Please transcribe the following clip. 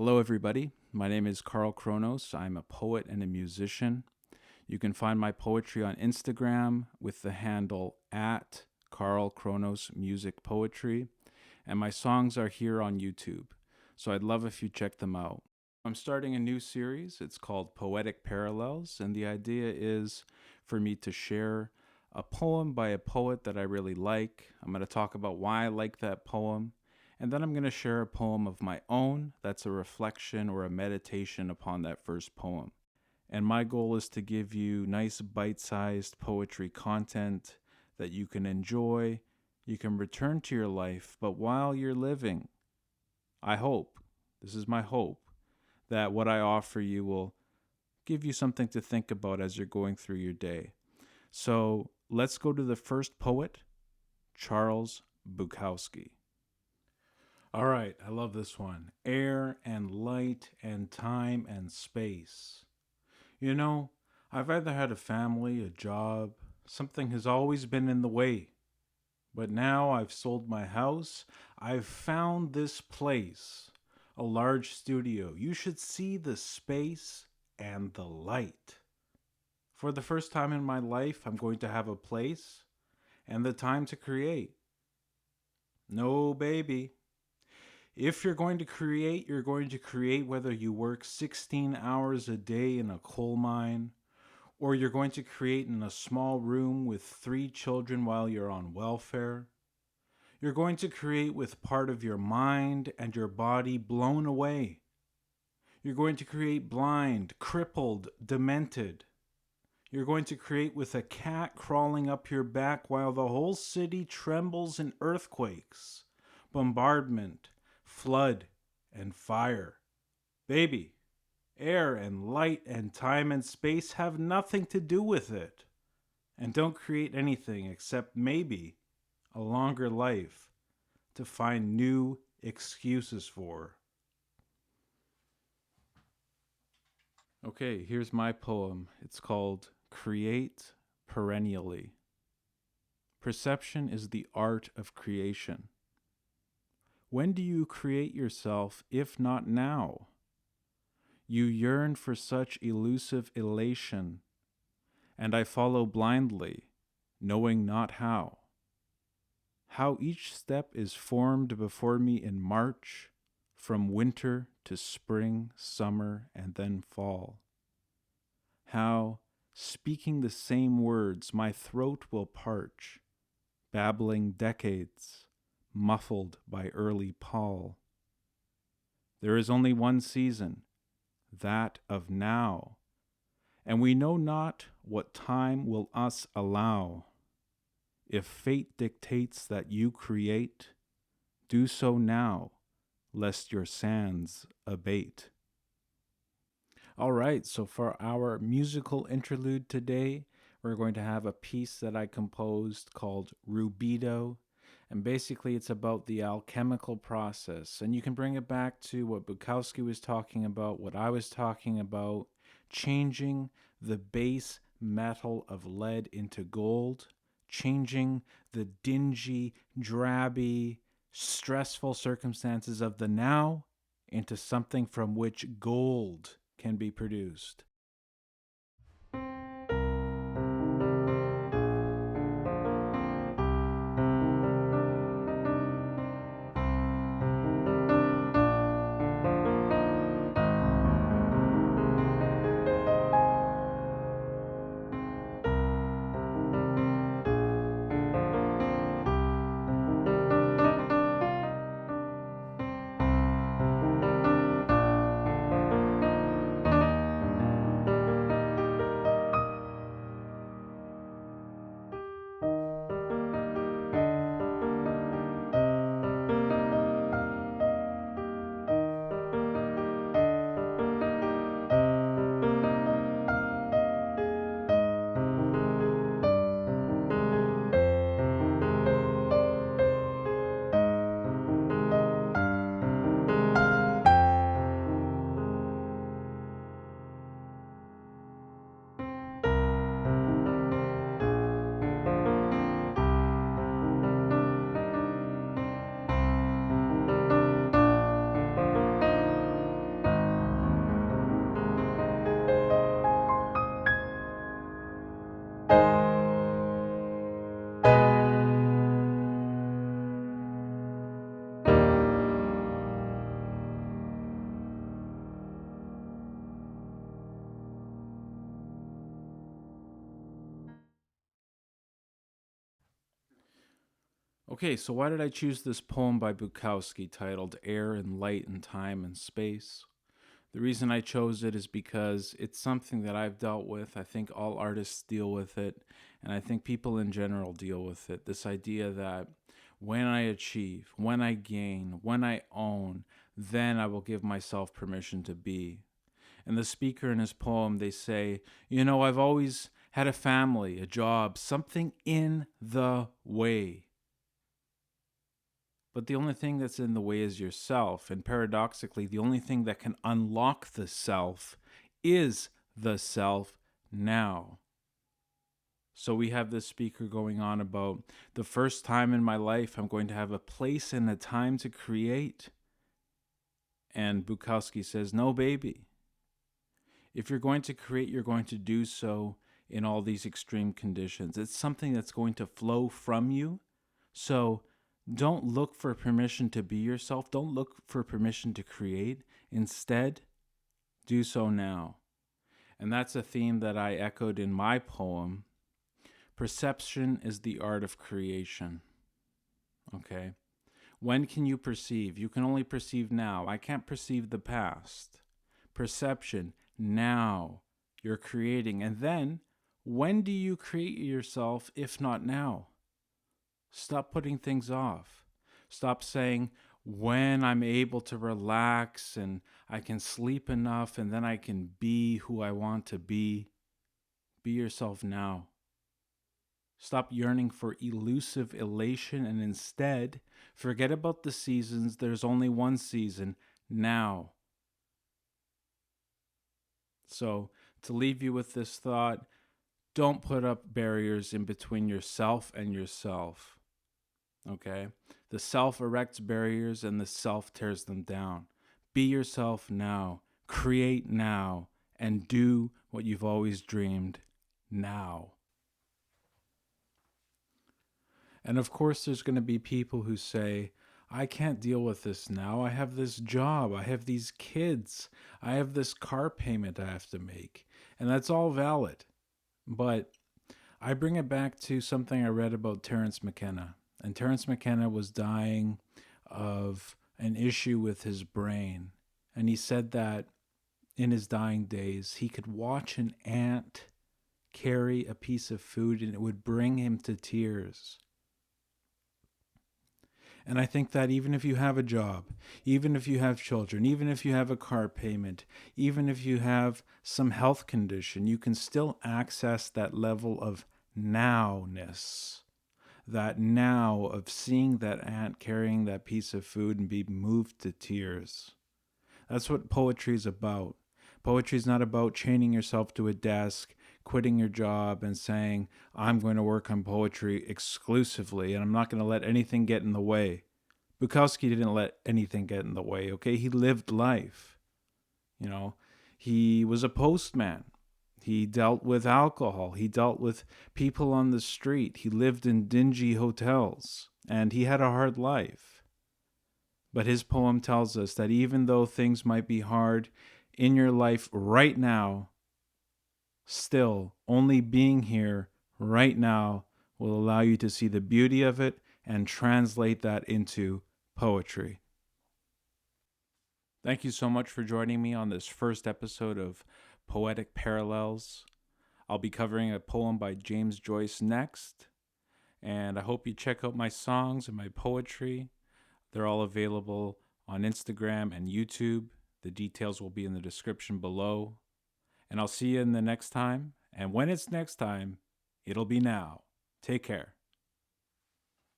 Hello, everybody. My name is Carl Kronos. I'm a poet and a musician. You can find my poetry on Instagram with the handle at Carl Kronos Music Poetry, and my songs are here on YouTube. So I'd love if you check them out. I'm starting a new series. It's called Poetic Parallels, and the idea is for me to share a poem by a poet that I really like. I'm going to talk about why I like that poem. And then I'm going to share a poem of my own that's a reflection or a meditation upon that first poem. And my goal is to give you nice bite sized poetry content that you can enjoy, you can return to your life, but while you're living, I hope, this is my hope, that what I offer you will give you something to think about as you're going through your day. So let's go to the first poet, Charles Bukowski. All right, I love this one. Air and light and time and space. You know, I've either had a family, a job, something has always been in the way. But now I've sold my house. I've found this place, a large studio. You should see the space and the light. For the first time in my life, I'm going to have a place and the time to create. No, baby. If you're going to create whether you work 16 hours a day in a coal mine, or you're going to create in a small room with 3 children while you're on welfare. You're going to create with part of your mind and your body blown away. You're going to create blind, crippled, demented. You're going to create with a cat crawling up your back while the whole city trembles in earthquakes, bombardment, flood, and fire. Baby, air and light and time and space have nothing to do with it. And don't create anything except maybe a longer life to find new excuses for. Okay, here's my poem. It's called Create Perennially. Perception is the art of creation. When do you create yourself if not now? You yearn for such elusive elation, and I follow blindly, knowing not how. How each step is formed before me in March, from winter to spring, summer, and then fall. How, speaking the same words, my throat will parch, babbling decades, muffled by early pall. There is only one season, that of now, and we know not what time will us allow. If fate dictates that you create, do so now, lest your sands abate. All right, so for our musical interlude today, we're going to have a piece that I composed called Rubido. And basically, it's about the alchemical process. And you can bring it back to what Bukowski was talking about, what I was talking about, changing the base metal of lead into gold, changing the dingy, drabby, stressful circumstances of the now into something from which gold can be produced. Okay, so why did I choose this poem by Bukowski titled Air and Light and Time and Space? The reason I chose it is because it's something that I've dealt with. I think all artists deal with it, and I think people in general deal with it. This idea that when I achieve, when I gain, when I own, then I will give myself permission to be. And the speaker in his poem, they say, I've always had a family, a job, something in the way. But the only thing that's in the way is yourself. And paradoxically, the only thing that can unlock the self is the self now. So we have this speaker going on about the first time in my life I'm going to have a place and a time to create. And Bukowski says, no, baby. If you're going to create, you're going to do so in all these extreme conditions. It's something that's going to flow from you. So don't look for permission to be yourself. Don't look for permission to create. Instead, do so now. And that's a theme that I echoed in my poem. Perception is the art of creation. Okay? When can you perceive? You can only perceive now. I can't perceive the past. Perception, now. You're creating. And then, when do you create yourself if not now? Stop putting things off. Stop saying, when I'm able to relax and I can sleep enough and then I can be who I want to be. Be yourself now. Stop yearning for elusive elation and instead forget about the seasons. There's only one season, now. So, to leave you with this thought, don't put up barriers in between yourself and yourself. Okay? The self erects barriers and the self tears them down. Be yourself now. Create now. And do what you've always dreamed now. And of course, there's going to be people who say, I can't deal with this now. I have this job. I have these kids. I have this car payment I have to make. And that's all valid. But I bring it back to something I read about Terence McKenna. And Terence McKenna was dying of an issue with his brain. And he said that in his dying days, he could watch an ant carry a piece of food and it would bring him to tears. And I think that even if you have a job, even if you have children, even if you have a car payment, even if you have some health condition, you can still access that level of nowness. That now of seeing that ant carrying that piece of food and be moved to tears. That's what poetry is about. Poetry is not about chaining yourself to a desk, quitting your job and saying, I'm going to work on poetry exclusively and I'm not going to let anything get in the way. Bukowski didn't let anything get in the way, okay? He lived life. He was a postman. He dealt with alcohol. He dealt with people on the street. He lived in dingy hotels. And he had a hard life. But his poem tells us that even though things might be hard in your life right now, still, only being here right now will allow you to see the beauty of it and translate that into poetry. Thank you so much for joining me on this first episode of Poetic Parallels. I'll be covering a poem by James Joyce next, and I hope you check out my songs and my poetry. They're all available on Instagram and YouTube. The details will be in the description below. And I'll see you in the next time. And when it's next time, it'll be now. Take care.